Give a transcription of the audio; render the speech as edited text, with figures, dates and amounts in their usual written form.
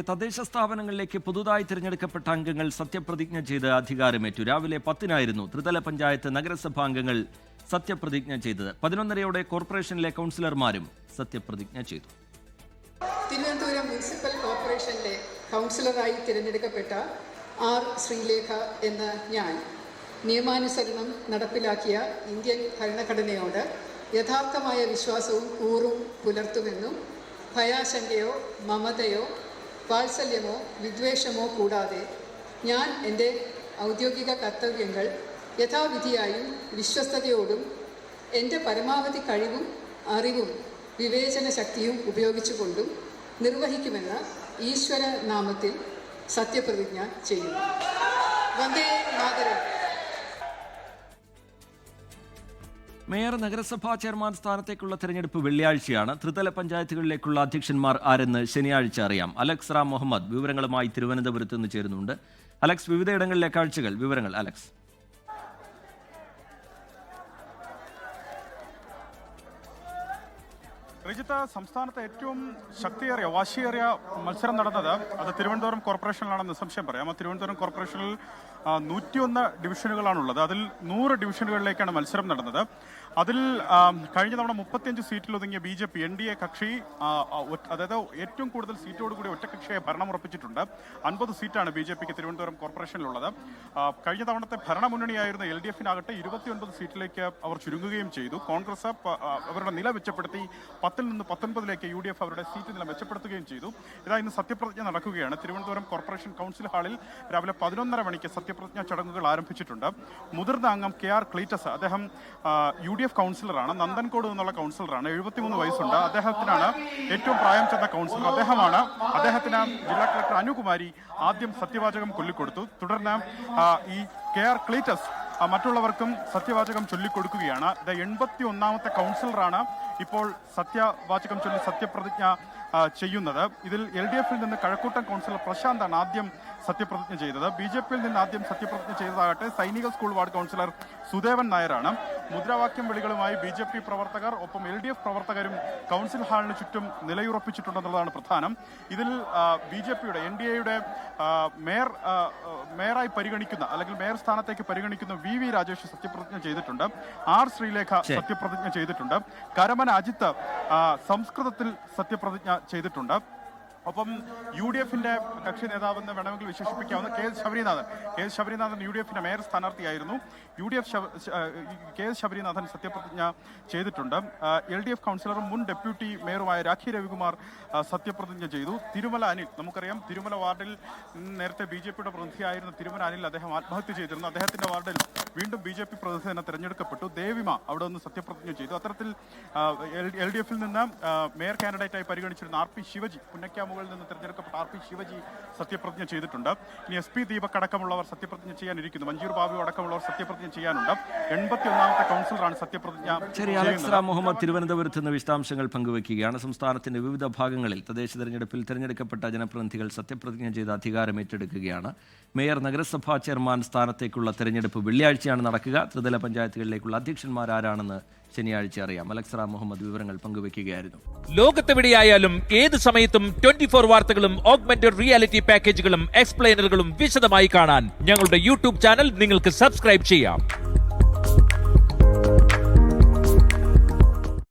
തദ്ദേശ സ്ഥാപനങ്ങളിലേക്ക് പുതുതായി തിരഞ്ഞെടുക്കപ്പെട്ട അംഗങ്ങൾ സത്യപ്രതിജ്ഞ ചെയ്ത് അധികാരമേറ്റു. രാവിലെ 10-നായിരുന്നു ത്രിതല പഞ്ചായത്ത് നഗരസഭാ അംഗങ്ങൾ സത്യപ്രതിജ്ഞ ചെയ്തത്. 11:30-യോടെ കോർപ്പറേഷനിലെ കൗൺസിലർമാരും സത്യപ്രതിജ്ഞ ചെയ്തു. തിരുവനന്തപുരം മുനിസിപ്പൽ കോർപ്പറേഷനിലെ കൗൺസിലറായി തിരഞ്ഞെടുക്കപ്പെട്ട ആർ ശ്രീലേഖ എന്ന ഞാൻ നിയമാനുസരണം നടപ്പിലാക്കിയ ഇന്ത്യൻ ഭരണഘടനയോട് യഥാർത്ഥമായ വിശ്വാസവും കൂറും പുലർത്തുമെന്നും ഭയാശങ്കയോ മമതയോ വാത്സല്യമോ വിദ്വേഷമോ കൂടാതെ ഞാൻ എൻ്റെ ഔദ്യോഗിക കർത്തവ്യങ്ങൾ യഥാവിധിയായും വിശ്വസ്തയോടും എൻ്റെ പരമാവധി കഴിവും അറിവും വിവേചന ശക്തിയും ഉപയോഗിച്ചുകൊണ്ടും നിർവഹിക്കുമെന്ന് ഈശ്വര നാമത്തിൽ സത്യപ്രതിജ്ഞ ചെയ്യുന്നു. വന്ദേ മാതരം. മേയർ നഗരസഭാ ചെയർമാൻ സ്ഥാനത്തേക്കുള്ള തെരഞ്ഞെടുപ്പ് വെള്ളിയാഴ്ചയാണ്. ത്രിതല പഞ്ചായത്തുകളിലേക്കുള്ള അധ്യക്ഷന്മാർ ആരെന്ന് ശനിയാഴ്ച അറിയാം. അലക്സ് റാം മുഹമ്മദ് വിവരങ്ങളുമായി തിരുവനന്തപുരത്ത് നിന്ന് ചേരുന്നുണ്ട്. അലക്സ്, വിവിധയിടങ്ങളിലെ കാഴ്ചകൾ, വിവരങ്ങൾ. അലക്സ്. രജിത്ത്, സംസ്ഥാനത്തെ ഏറ്റവും ശക്തിയേറിയ വാശിയേറിയ മത്സരം നടന്നത് അത് തിരുവനന്തപുരം കോർപ്പറേഷനിലാണെന്ന് നിസ്സംശയം പറയാം. ആ തിരുവനന്തപുരം കോർപ്പറേഷനിൽ 101 ഡിവിഷനുകളാണുള്ളത്. അതിൽ 100 ഡിവിഷനുകളിലേക്കാണ് മത്സരം നടന്നത്. അതിൽ കഴിഞ്ഞ തവണ 35 സീറ്റിൽ ഒതുങ്ങിയ BJP NDA കക്ഷി, അതായത് ഏറ്റവും കൂടുതൽ സീറ്റോടുകൂടി ഒറ്റക്കക്ഷിയെ ഭരണം ഉറപ്പിച്ചിട്ടുണ്ട്. 50 സീറ്റാണ് BJPക്ക് തിരുവനന്തപുരം കോർപ്പറേഷനിലുള്ളത്. കഴിഞ്ഞ തവണത്തെ ഭരണമുന്നണിയായിരുന്ന LDFനാകട്ടെ 29 സീറ്റിലേക്ക് അവർ ചുരുങ്ങുകയും ചെയ്തു. കോൺഗ്രസ് അവരുടെ നില മെച്ചപ്പെടുത്തി 10-ൽ നിന്ന് 19-ലേക്ക് UDF അവരുടെ സീറ്റ് നില മെച്ചപ്പെടുത്തുകയും ചെയ്തു. ഇതാ ഇന്ന് സത്യപ്രതിജ്ഞ നടക്കുകയാണ്. തിരുവനന്തപുരം കോർപ്പറേഷൻ കൗൺസിൽ ഹാളിൽ രാവിലെ 11:30 മണിക്ക് സത്യപ്രതിജ്ഞാ ചടങ്ങുകൾ ആരംഭിച്ചിട്ടുണ്ട്. മുതിർന്ന അംഗം KR ക്ലീറ്റസ്, അദ്ദേഹം UDF കൗൺസിലറാണ്. നന്ദൻകോട് നിന്നുള്ള കൗൺസിലറാണ്. 73 വയസ്സുണ്ട്. അദ്ദേഹത്തിനാണ് ഏറ്റവും പ്രായം ചെന്ന കൗൺസിലർ. അദ്ദേഹത്തിന് ജില്ലാ കളക്ടർ അനുകുമാരി ആദ്യം സത്യവാചകം ചൊല്ലിക്കൊടുത്തു. തുടർന്ന് ഈ KR ക്ലീറ്റസ് മറ്റുള്ളവർക്കും സത്യവാചകം ചൊല്ലിക്കൊടുക്കുകയാണ്. 81ാമത്തെ കൗൺസിലറാണ് ഇപ്പോൾ സത്യവാചകം ചൊല്ലി സത്യപ്രതിജ്ഞ ചെയ്യുന്നത്. ഇതിൽ LDFിൽ നിന്ന് കഴക്കൂട്ടം കൗൺസിലർ പ്രശാന്താണ് ആദ്യം സത്യപ്രതിജ്ഞ ചെയ്തത്. BJPയിൽ നിന്ന് ആദ്യം സത്യപ്രതിജ്ഞ ചെയ്തതാകട്ടെ സൈനിക സ്കൂൾ വാർഡ് കൗൺസിലർ സുദേവൻ നായരാണ്. മുദ്രാവാക്യം വിളികളുമായി BJP പ്രവർത്തകർ ഒപ്പം LDF പ്രവർത്തകരും കൗൺസിൽ ഹാളിന് ചുറ്റും നിലയുറപ്പിച്ചിട്ടുണ്ടെന്നുള്ളതാണ് പ്രധാനം. ഇതിൽ BJPയുടെ NDAയുടെ മേയറായി പരിഗണിക്കുന്ന അല്ലെങ്കിൽ മേയർ സ്ഥാനത്തേക്ക് പരിഗണിക്കുന്ന VV രാജേഷ് സത്യപ്രതിജ്ഞ ചെയ്തിട്ടുണ്ട്. R ശ്രീലേഖ സത്യപ്രതിജ്ഞ ചെയ്തിട്ടുണ്ട്. കരമന അജിത്ത് സംസ്കൃതത്തിൽ സത്യപ്രതിജ്ഞ ചെയ്തിട്ടുണ്ട്. ഒപ്പം UDFന്റെ കക്ഷി നേതാവെന്ന് വേണമെങ്കിൽ വിശേഷിപ്പിക്കാവുന്ന KS ശബരിനാഥൻ UDFന്റെ മേയർ സ്ഥാനാർത്ഥിയായിരുന്നു. KS ശബരിനാഥൻ സത്യപ്രതിജ്ഞ ചെയ്തിട്ടുണ്ട്. LDF കൗൺസിലറും മുൻ ഡെപ്യൂട്ടി മേയറുമായ രാഖി രവികുമാർ സത്യപ്രതിജ്ഞ ചെയ്തു. തിരുമല അനിൽ, നമുക്കറിയാം തിരുമല വാർഡിൽ നേരത്തെ BJPയുടെ പ്രതിനിധിയായിരുന്ന തിരുമല അനിൽ അദ്ദേഹം ആത്മഹത്യ ചെയ്തിരുന്നു. അദ്ദേഹത്തിന്റെ വാർഡിൽ വീണ്ടും BJP പ്രതിനിധി തന്നെ തെരഞ്ഞെടുക്കപ്പെട്ടു. ദേവിമ അവിടെ നിന്ന് സത്യപ്രതിജ്ഞ ചെയ്തു. അത്തരത്തിൽ LDFിൽ നിന്ന് മേയർ കാൻഡിഡേറ്റായി പരിഗണിച്ചിരുന്ന RP ശിവജി, പുന്നക്കാമുകളിൽ നിന്ന് തെരഞ്ഞെടുക്കപ്പെട്ട RP ശിവജി സത്യപ്രതിജ്ഞ ചെയ്തിട്ടുണ്ട്. ഇനി SP ദീപക് അടക്കമുള്ളവർ സത്യപ്രതിജ്ഞ ചെയ്യാനിരിക്കുന്നു. മഞ്ജൂർ ബാബു അടക്കമുള്ളവർ സത്യപ്രതിജ്ഞ ചെയ്യാനുണ്ട്. 81ാമത്തെ കൗൺസിലറാണ് സത്യപ്രതിജ്ഞ. അലക്സ് റാം മുഹമ്മദ് തിരുവനന്തപുരത്ത് നിന്ന് വിശദാംശങ്ങൾ പങ്കുവയ്ക്കുകയാണ്. സംസ്ഥാനത്തിന്റെ വിവിധ ഭാഗങ്ങളിൽ തദ്ദേശ തെരഞ്ഞെടുപ്പിൽ തെരഞ്ഞെടുക്കപ്പെട്ട ജനപ്രതിനിധികൾ സത്യപ്രതിജ്ഞ ചെയ്ത് അധികാരം ഏറ്റെടുക്കുകയാണ്. മേയർ നഗരസഭാ ചെയർമാൻ സ്ഥാനത്തേക്കുള്ള തെരഞ്ഞെടുപ്പ് വെള്ളിയാഴ്ചയാണ് നടക്കുക. ത്രിതല പഞ്ചായത്തുകളിലേക്കുള്ള അധ്യക്ഷന്മാർ ആരാണെന്ന് ശനിയാഴ്ച അറിയാം. അലക്സ് റാം മുഹമ്മദ് വിവരങ്ങൾ പങ്കുവയ്ക്കുകയായിരുന്നു. ലോകത്തെവിടെയായാലും ഏത് സമയത്തും 24 വാർത്തകളും ഓഗ്മെന്റഡ് റിയാലിറ്റി പാക്കേജുകളും എക്സ്പ്ലെയിനറുകളും വിശദമായി കാണാൻ ഞങ്ങളുടെ YouTube ചാനൽ നിങ്ങൾക്ക് സബ്സ്ക്രൈബ് ചെയ്യാം.